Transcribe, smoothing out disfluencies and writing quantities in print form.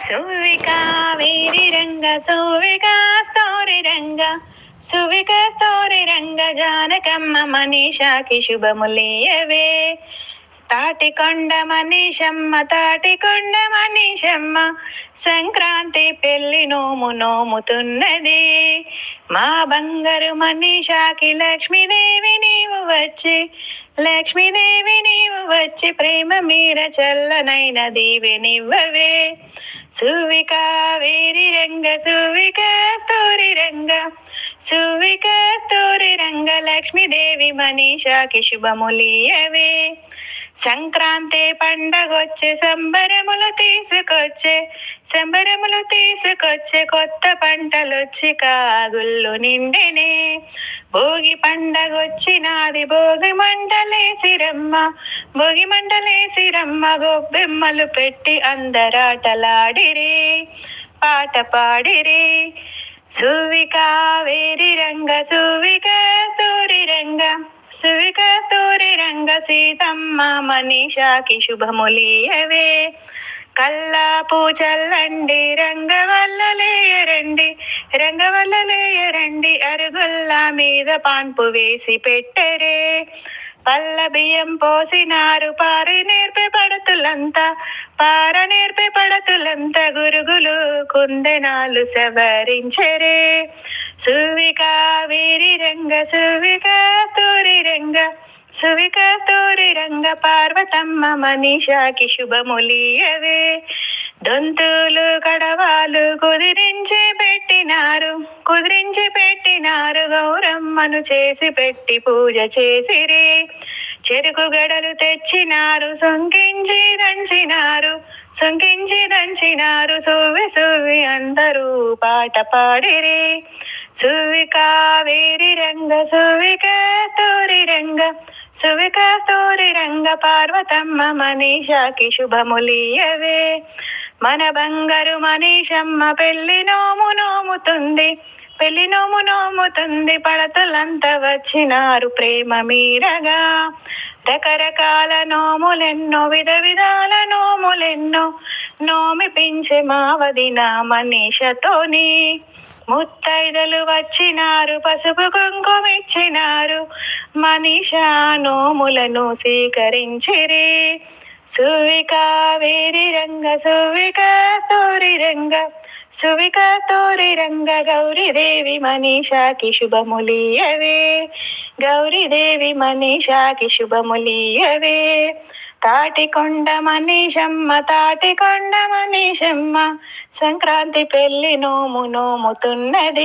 సువిక వేరి రంగ సువిక స్తోరి రంగ సువిక స్తోరి రంగ జానకమ్మ మనీషాకి శుభములియవే. తాటికొండ మనీషమ్మ సంక్రాంతి పెళ్లి నోము నోముతున్నది. మా బంగారు మనీషాకి లక్ష్మీదేవి నీవు వచ్చి ప్రేమ మీర చల్లనైన దీవెనివ్వవే. సువిక వేరి రంగ సువిక స్తోరి రంగ లక్ష్మీదేవి మనీషాకి శుభములియవే. సంక్రాంతి పండగొచ్చే సంబరములు తీసుకొచ్చే కొత్త పంటలొచ్చి కాగుళ్ళు నిండెనే. భోగి పండగొచ్చినాది భోగి మంటలేసిరమ్మ గొబ్బెమ్మలు పెట్టి అందరాటలాడిరి పాట పాడిరి. సువిక వేరి రంగ సువిక స్తోరి రంగ సీతమ్మ మనీషాకి శుభములియవే. కల్లాపు చల్లండి రంగవల్లలేయరండి అరుగుల్ల మీద పాన్పు వేసి పెట్టరే. పల్ల బియ్యం పోసినారు పార నేర్పే పడతులంతా గురుగులు కుందనాలు సవరించరే. సువిక వేరి రంగ సువిక స్తోరి రంగ పార్వతమ్మ మనీషాకి శుభములియవే. దొంతులు కడవాలు కుదిరించి పెట్టినారు గౌరమ్మను చేసి పెట్టి పూజ చేసిరి. చెరుకు గడలు తెచ్చినారు సొంకించి దంచినారు సువ్వి అందరూ పాట పాడిరి. సువిక వేరి రంగ సువిక స్తోరి రంగ పార్వతమ్మ మనీషాకి శుభములియవే. మన బంగారు మనీషమ్మ పెళ్లి నోము నోముతుంది పడతులంతా వచ్చినారు ప్రేమ మీరగా. రకరకాల నోములెన్నో విధాల నోములెన్నో నోమిపించే మా వదిన మనీషతోని. ముత్తైదలు వచ్చినారు పసుపు కుంకుమిచ్చినారు మనీషా నోములను స్వీకరించిరి. సువిక వేరి రంగ సువిక స్తోరి రంగ గౌరీదేవి మనీషాకి శుభములియవే. తాటికొండ మనీషమ్మ సంక్రాంతి పెళ్లి నోము నోముతున్నది.